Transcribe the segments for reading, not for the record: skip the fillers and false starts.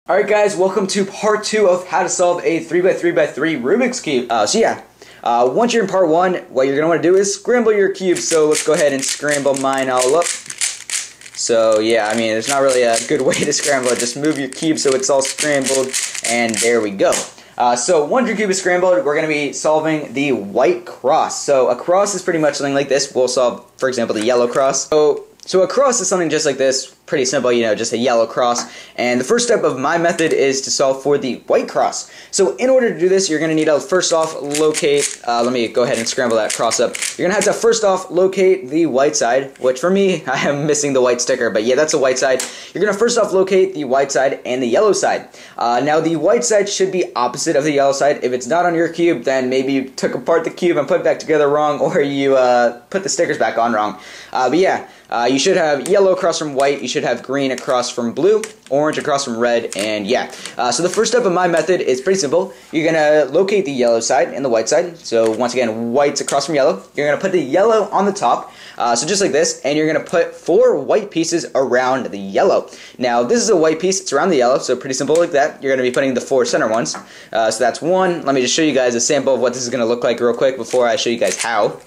Alright guys, welcome to part 2 of how to solve a 3x3x3 Rubik's Cube. Once you're in part 1, what you're going to want to do is scramble your cube. So let's go ahead and scramble mine all up. So yeah, I mean, there's not really a good way to scramble it. Just move your cube so it's all scrambled, and there we go. So once your cube is scrambled, we're going to be solving the white cross. So a cross is pretty much something like this. We'll solve, for example, the yellow cross. So a cross is something just like this, pretty simple, you know, just a yellow cross. And the first step of my method is to solve for the white cross. So in order to do this, you're going to need to first off locate, let me go ahead and scramble that cross up. You're going to have to first off locate the white side, which for me, I am missing the white sticker, but yeah, that's the white side. You're going to first off locate the white side and the yellow side. Now the white side should be opposite of the yellow side. If it's not on your cube, then maybe you took apart the cube and put it back together wrong, or you put the stickers back on wrong. You should have yellow across from white, you should have green across from blue, orange across from red, and yeah. So the first step of my method is pretty simple. You're going to locate the yellow side and the white side. So once again, white's across from yellow. You're going to put the yellow on the top, so just like this, and you're going to put 4 white pieces around the yellow. Now this is a white piece, it's around the yellow, so pretty simple like that. You're going to be putting the 4 center ones. So that's one. Let me just show you guys a sample of what this is going to look like real quick before I show you guys how.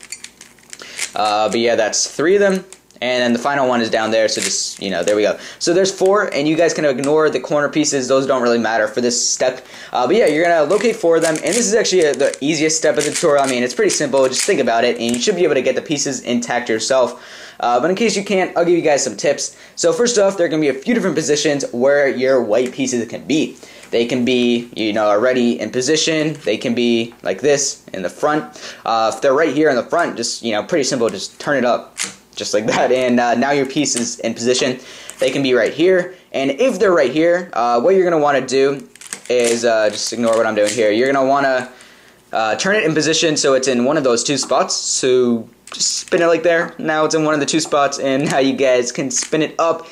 But yeah, that's 3 of them. And then the final one is down there, so just, you know, there we go. So there's 4, and you guys can ignore the corner pieces. Those don't really matter for this step. But yeah, you're going to locate 4 of them, and this is actually the easiest step of the tutorial. I mean, it's pretty simple. Just think about it, and you should be able to get the pieces intact yourself. But in case you can't, I'll give you guys some tips. So first off, there are going to be a few different positions where your white pieces can be. They can be, you know, already in position. They can be like this in the front. If they're right here in the front, just, you know, pretty simple. Just turn it up. Just like that, and now your piece is in position. They can be right here, and if they're right here, what you're going to want to do is, just ignore what I'm doing here, you're going to want to turn it in position so it's in one of those 2 spots, so just spin it like there. Now it's in one of the 2 spots, and now you guys can spin it up,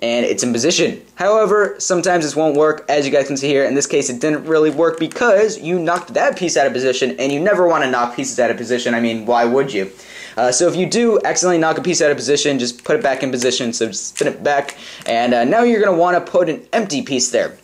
and it's in position. However, sometimes this won't work, as you guys can see here. In this case, it didn't really work because you knocked that piece out of position, and you never want to knock pieces out of position. I mean, why would you? So if you do accidentally knock a piece out of position, just put it back in position, so just spin it back, and now you're going to want to put an empty piece there.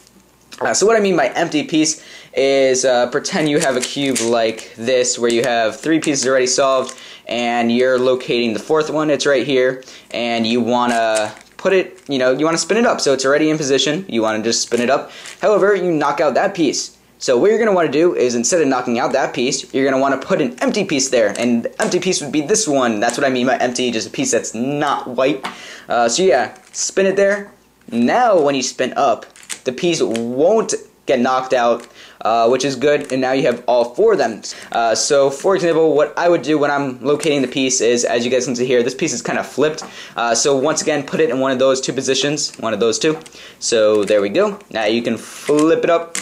So what I mean by empty piece is pretend you have a cube like this where you have 3 pieces already solved, and you're locating the 4th one, it's right here, and you want to put it, you know, you want to spin it up, so it's already in position, you want to just spin it up. However, you knock out that piece. So what you're going to want to do is, instead of knocking out that piece, you're going to want to put an empty piece there, and the empty piece would be this one. That's what I mean by empty, just a piece that's not white. So yeah, spin it there. Now when you spin up, the piece won't get knocked out, which is good, and now you have all 4 of them. So for example, what I would do when I'm locating the piece is, as you guys can see here, this piece is kind of flipped. So once again, put it in one of those 2 positions, one of those 2. So there we go. Now you can flip it up.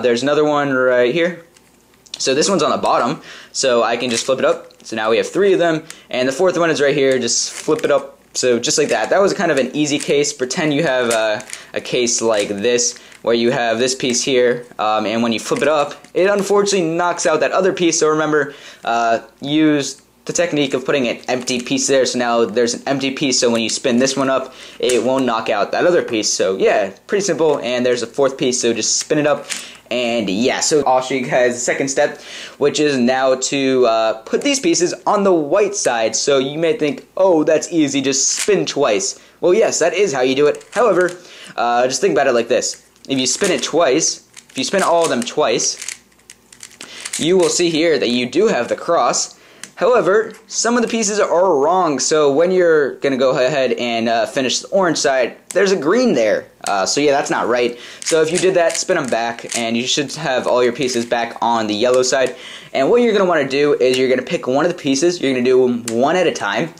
There's another one right here. So this one's on the bottom, so I can just flip it up. So now we have 3 of them, and the 4th one is right here. Just flip it up. So just like that. That was kind of an easy case. Pretend you have a case like this, where you have this piece here, and when you flip it up, it unfortunately knocks out that other piece. So remember, use the technique of putting an empty piece there. So now there's an empty piece, so when you spin this one up, it won't knock out that other piece. So yeah, pretty simple. And there's a 4th piece, so just spin it up. And yeah, so I'll show you guys the second step, which is now to put these pieces on the white side. So you may think, oh, that's easy, just spin twice. Well, yes, that is how you do it. However, just think about it like this. If you spin it twice, if you spin all of them twice, you will see here that you do have the cross. However, some of the pieces are wrong, so when you're going to go ahead and finish the orange side, there's a green there. So yeah, that's not right. So if you did that, spin them back, and you should have all your pieces back on the yellow side. And what you're going to want to do is you're going to pick one of the pieces. You're going to do them one at a time.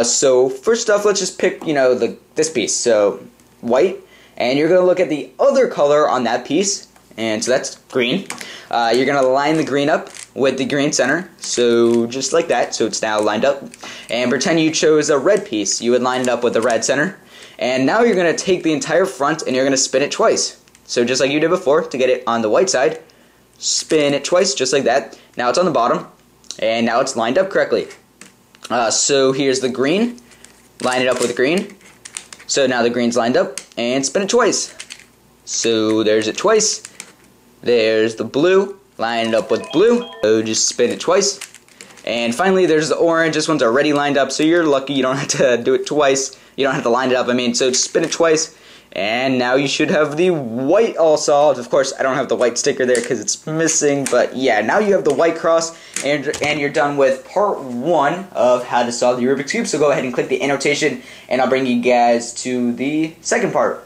So first off, let's just pick, you know, this piece. So white, and you're going to look at the other color on that piece, and so that's green. You're going to line the green up with the green center, so just like that, so it's now lined up. And pretend you chose a red piece. You would line it up with the red center. And now you're going to take the entire front and you're going to spin it twice. So just like you did before, to get it on the white side, spin it twice, just like that. Now it's on the bottom, and now it's lined up correctly. So here's the green, line it up with the green. So now the green's lined up, and spin it twice. So there's it twice. There's the blue. Line it up with blue. So just spin it twice. And finally, there's the orange. This one's already lined up, so you're lucky you don't have to do it twice. You don't have to line it up, so just spin it twice. And now you should have the white all solved. Of course, I don't have the white sticker there because it's missing. But yeah, now you have the white cross, and you're done with part 1 of how to solve the Rubik's Cube. So go ahead and click the annotation, and I'll bring you guys to the second part.